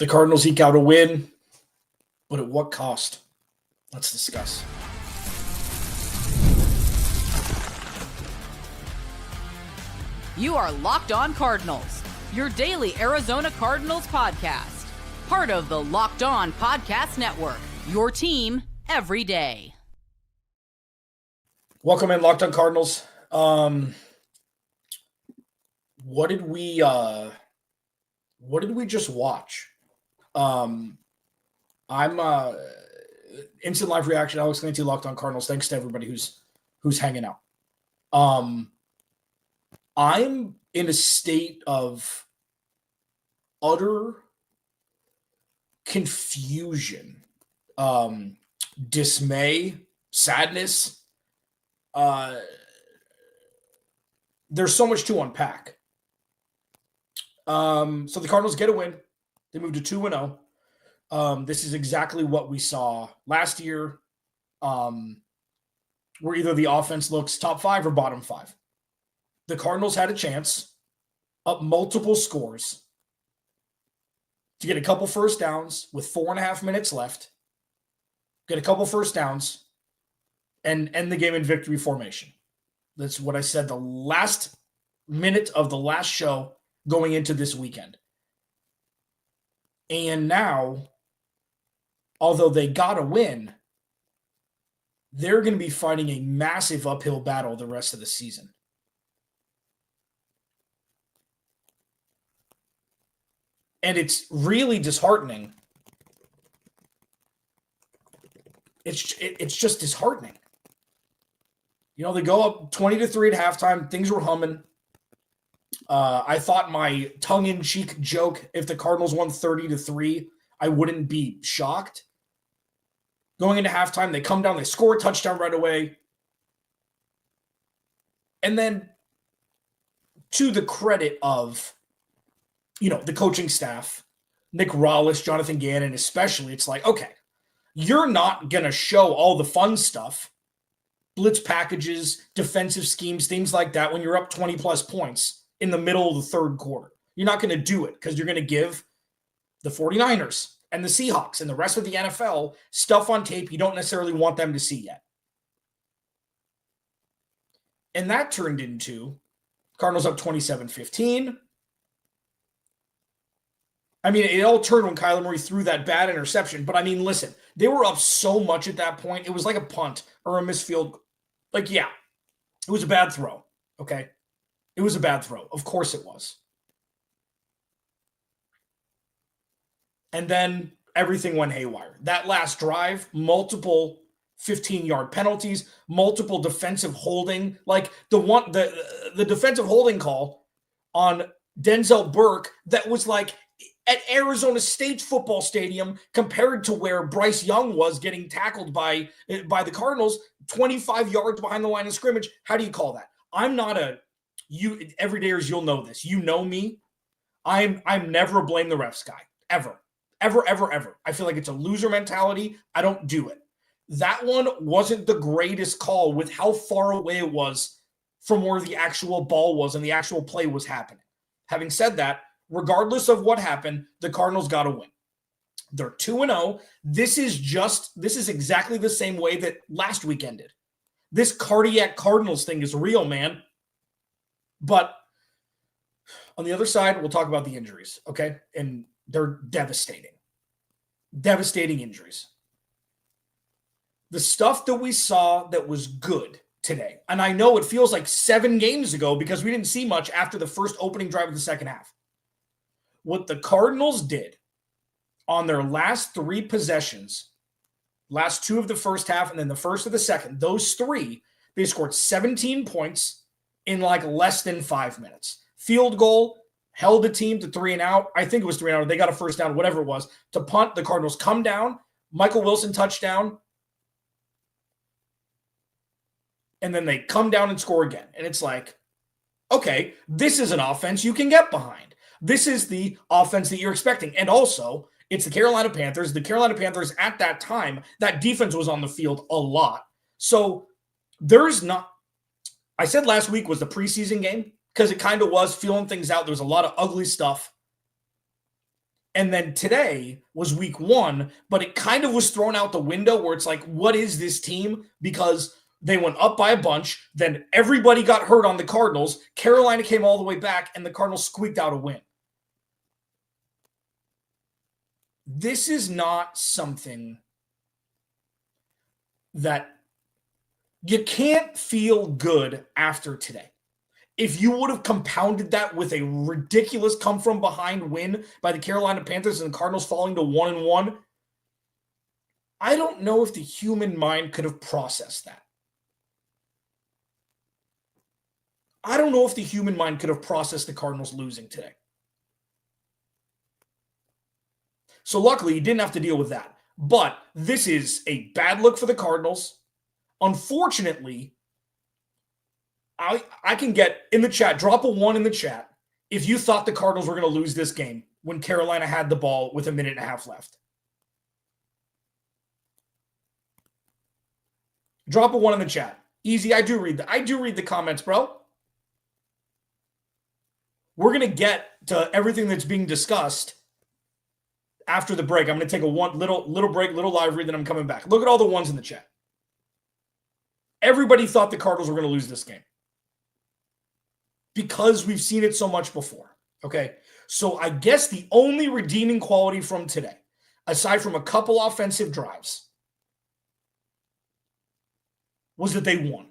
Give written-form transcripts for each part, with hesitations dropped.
The Cardinals eke out a win, but at what cost? Let's discuss. You are Locked On Cardinals, your daily Arizona Cardinals podcast. Part of the Locked On Podcast Network, your team every day. Welcome in, Locked On Cardinals. What did we just watch? I'm instant live reaction. Alex Clancy, Locked On Cardinals. Thanks to everybody who's hanging out. I'm in a state of utter confusion, dismay, sadness. There's so much to unpack. So the Cardinals get a win. They move to 2-0. This is exactly what we saw last year, where either the offense looks top 5 or bottom 5. The Cardinals had a chance, up multiple scores, to get a couple first downs with 4.5 minutes left, get a couple first downs, and end the game in victory formation. That's what I said the last minute of the last show going into this weekend. And now, although they got a win, they're going to be fighting a massive uphill battle the rest of the season. And it's really disheartening. It's just disheartening. You know, they go up 20-3 at halftime. Things were humming. I thought my tongue-in-cheek joke, if the Cardinals won 30-3, I wouldn't be shocked. Going into halftime, they come down, they score a touchdown right away. And then, to the credit of, the coaching staff, Nick Rawlis, Jonathan Gannon especially, it's like, okay, you're not going to show all the fun stuff, blitz packages, defensive schemes, things like that when you're up 20-plus points in the middle of the third quarter. You're not going to do it because you're going to give the 49ers and the Seahawks and the rest of the NFL stuff on tape you don't necessarily want them to see yet. And that turned into Cardinals up 27-15. I mean, it all turned when Kyler Murray threw that bad interception. But, I mean, listen, they were up so much at that point. It was like a punt or a missed field. Like, yeah, it was a bad throw, okay? It was a bad throw. Of course it was. And then everything went haywire. That last drive, multiple 15-yard penalties, multiple defensive holding. Like the defensive holding call on Denzel Burke that was like at Arizona State football stadium compared to where Bryce Young was getting tackled by the Cardinals 25 yards behind the line of scrimmage. How do you call that? I'm not everydayers, you'll know this. You know me. I'm never a blame the refs guy. Ever. I feel like it's a loser mentality. I don't do it. That one wasn't the greatest call with how far away it was from where the actual ball was and the actual play was happening. Having said that, regardless of what happened, the Cardinals got a win. They're 2-0. This is exactly the same way that last week ended. This cardiac Cardinals thing is real, man. But on the other side, we'll talk about the injuries, okay? And they're devastating. Devastating injuries. The stuff that we saw that was good today, and I know it feels like 7 games ago because we didn't see much after the first opening drive of the second half. What the Cardinals did on their last 3 possessions, last 2 of the first half and then the first of the second, those 3, they scored 17 points in like less than 5 minutes. Field goal, held the team to 3 and out. I think it was 3 and out. They got a first down, whatever it was. To punt, the Cardinals come down. Michael Wilson touchdown. And then they come down and score again. And it's like, okay, this is an offense you can get behind. This is the offense that you're expecting. And also, it's the Carolina Panthers. The Carolina Panthers at that time, that defense was on the field a lot. So there's not, I said last week was the preseason game because it kind of was feeling things out. There was a lot of ugly stuff. And then today was week 1, but it kind of was thrown out the window where it's like, what is this team? Because they went up by a bunch. Then everybody got hurt on the Cardinals. Carolina came all the way back, and the Cardinals squeaked out a win. This is not something that you can't feel good after today. If you would have compounded that with a ridiculous come-from-behind win by the Carolina Panthers and the Cardinals falling to 1-1, I don't know if the human mind could have processed that. I don't know if the human mind could have processed the Cardinals losing today. So luckily, you didn't have to deal with that. But this is a bad look for the Cardinals. Unfortunately, I can get in the chat, drop a 1 in the chat if you thought the Cardinals were going to lose this game when Carolina had the ball with a minute and a half left. Drop a 1 in the chat. Easy, I do read the comments, bro. We're going to get to everything that's being discussed after the break. I'm going to take a little break, little live read, then I'm coming back. Look at all the 1s in the chat. Everybody thought the Cardinals were going to lose this game because we've seen it so much before. Okay, so I guess the only redeeming quality from today, aside from a couple offensive drives, was that they won.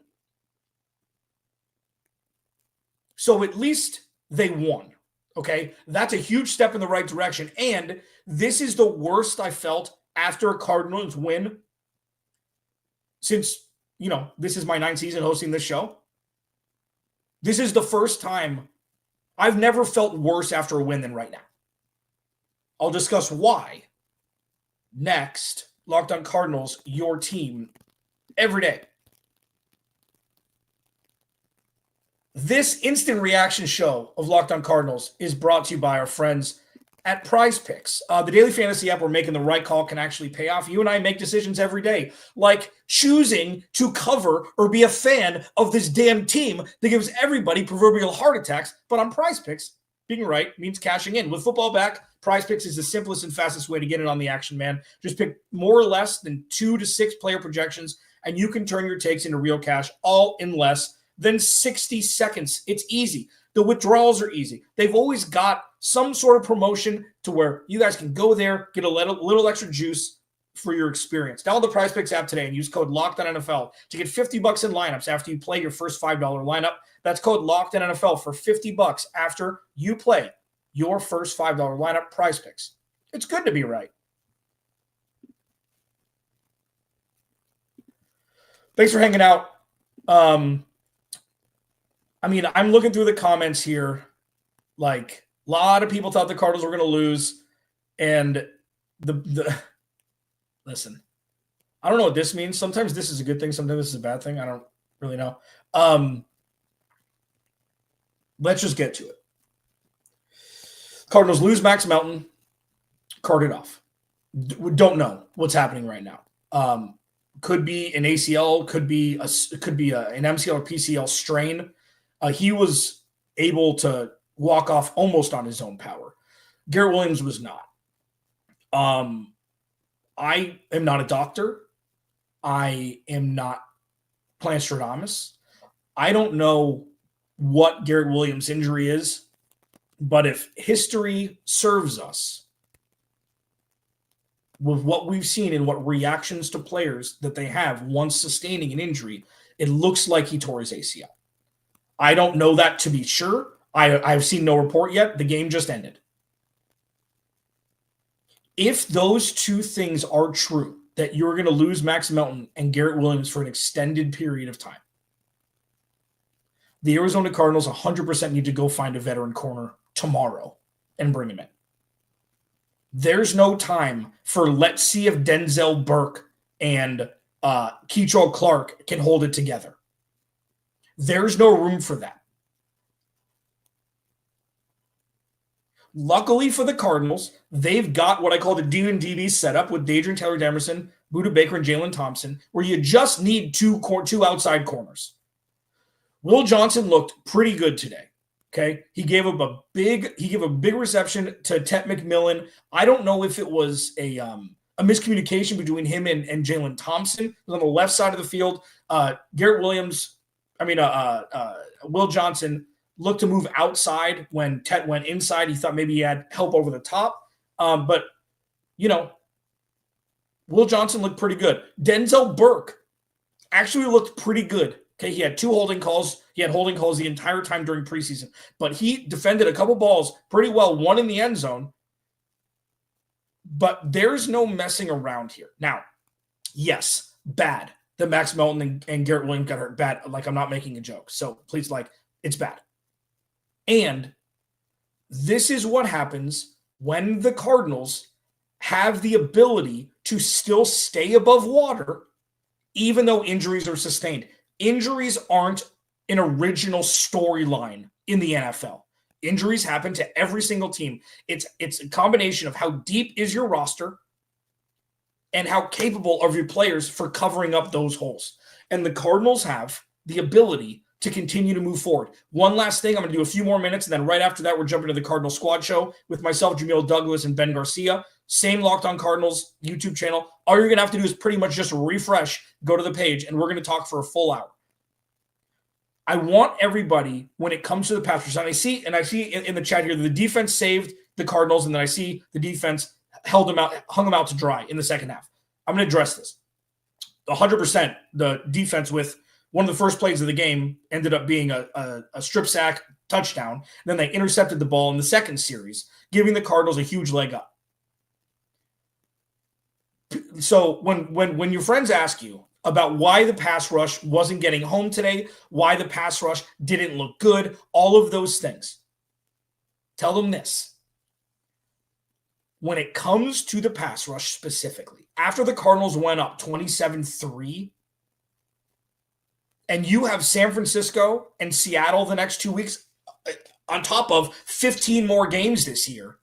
So at least they won. Okay, that's a huge step in the right direction. And this is the worst I felt after a Cardinals win since, this is my 9th season hosting this show. This is the first time I've never felt worse after a win than right now. I'll discuss why next. Locked On Cardinals, your team every day. This instant reaction show of Locked On Cardinals is brought to you by our friends at Prize Picks. The daily fantasy app where making the right call can actually pay off. You and I make decisions every day, like choosing to cover or be a fan of this damn team that gives everybody proverbial heart attacks. But on Prize Picks, being right means cashing in. With football back, Prize Picks is the simplest and fastest way to get in on the action, man. Just pick more or less than 2 to 6 player projections, and you can turn your takes into real cash all in less than 60 seconds. It's easy. The withdrawals are easy. They've always got some sort of promotion to where you guys can go there, get a little extra juice for your experience. Download the Prize Picks app today and use code LOCKEDONNFL to get $50 in lineups after you play your first $5 lineup. That's code LOCKEDONNFL for $50 after you play your first $5 lineup. Prize Picks. It's good to be right. Thanks for hanging out. I'm looking through the comments here. Like, a lot of people thought the Cardinals were going to lose. And listen, I don't know what this means. Sometimes this is a good thing. Sometimes this is a bad thing. I don't really know. Let's just get to it. Cardinals lose Max Melton. Card it off. Don't know what's happening right now. Could be an ACL. Could be an MCL or PCL strain. He was able to walk off almost on his own power. Garrett Williams was not. I am not a doctor. I am not Planstradamus. I don't know what Garrett Williams' injury is, but if history serves us with what we've seen and what reactions to players that they have once sustaining an injury, it looks like he tore his ACL. I don't know that to be sure. I've seen no report yet. The game just ended. If those two things are true, that you're going to lose Max Melton and Garrett Williams for an extended period of time, the Arizona Cardinals 100% need to go find a veteran corner tomorrow and bring him in. There's no time for let's see if Denzel Burke and Keitrell Clark can hold it together. There's no room for that. Luckily for the Cardinals, they've got what I call the D&DB setup with Adrian Taylor-Demerson, Budda Baker, and Jalen Thompson, where you just need two outside corners. Will Johnson looked pretty good today. Okay, he gave a big reception to Tet McMillan. I don't know if it was a miscommunication between him and Jalen Thompson. He was on the left side of the field. Will Johnson looked to move outside when Tet went inside. He thought maybe he had help over the top. But Will Johnson looked pretty good. Denzel Burke actually looked pretty good. Okay, he had 2 holding calls. He had holding calls the entire time during preseason. But he defended a couple balls pretty well, one in the end zone. But there's no messing around here. Now, yes, bad that Max Melton and Garrett Williams got hurt. Bad. Like, I'm not making a joke. So please, it's bad. And this is what happens when the Cardinals have the ability to still stay above water, even though injuries are sustained. Injuries aren't an original storyline in the NFL. Injuries happen to every single team. It's a combination of how deep is your roster and how capable are your players for covering up those holes. And the Cardinals have the ability to continue to move forward. One last thing, I'm going to do a few more minutes, and then right after that, we're jumping to the Cardinal Squad Show with myself, Jamil Douglas, and Ben Garcia. Same Locked On Cardinals YouTube channel. All you're going to have to do is pretty much just refresh, go to the page, and we're going to talk for a full hour. I want everybody, when it comes to the pass rush, and I see in the chat here, the defense saved the Cardinals, and then I see the defense hung them out to dry in the second half. I'm going to address this. 100% the defense with one of the first plays of the game ended up being a strip sack touchdown. And then they intercepted the ball in the second series, giving the Cardinals a huge leg up. So when your friends ask you about why the pass rush wasn't getting home today, why the pass rush didn't look good, all of those things, tell them this. When it comes to the pass rush specifically, after the Cardinals went up 27-3, and you have San Francisco and Seattle the next 2 weeks on top of 15 more games this year,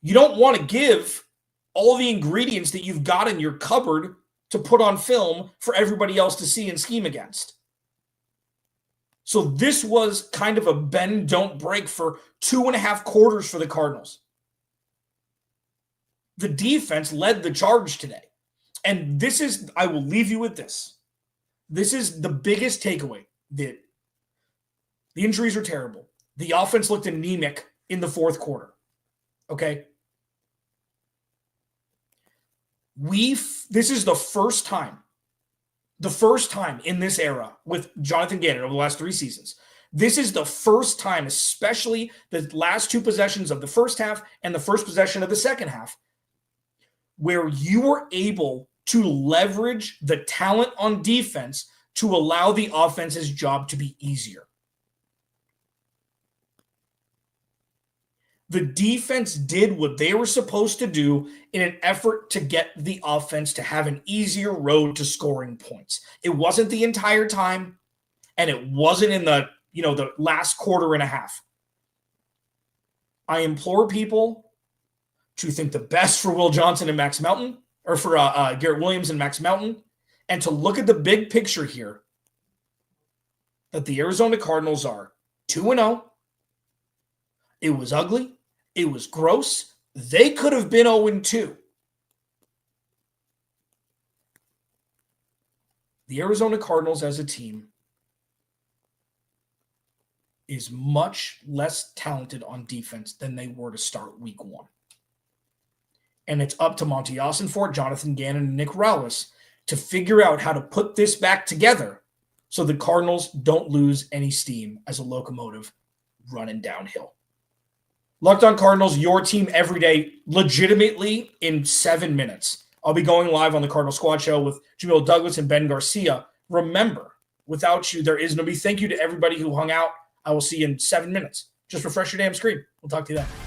you don't want to give all the ingredients that you've got in your cupboard to put on film for everybody else to see and scheme against. So this was kind of a bend, don't break for 2.5 quarters for the Cardinals. The defense led the charge today. And I will leave you with this. This is the biggest takeaway. The injuries are terrible. The offense looked anemic in the fourth quarter. Okay? This is the first time in this era with Jonathan Gannon over the last 3 seasons. This is the first time, especially the last 2 possessions of the first half and the first possession of the second half, where you were able to leverage the talent on defense to allow the offense's job to be easier. The defense did what they were supposed to do in an effort to get the offense to have an easier road to scoring points. It wasn't the entire time, and it wasn't in the last quarter and a half. I implore people to think the best for Will Johnson and Max Melton, or for Garrett Williams and Max Melton, and to look at the big picture here, that the Arizona Cardinals are 2-0. It was ugly. It was gross. They could have been 0-2. The Arizona Cardinals as a team is much less talented on defense than they were to start week 1. And it's up to Monty Ossenfort, Jonathan Gannon, and Nick Rowlis to figure out how to put this back together so the Cardinals don't lose any steam as a locomotive running downhill. Locked On Cardinals, your team every day, legitimately in 7 minutes. I'll be going live on the Cardinal Squad Show with Jamil Douglas and Ben Garcia. Remember, without you, there is no me. Thank you to everybody who hung out. I will see you in 7 minutes. Just refresh your damn screen. We'll talk to you then.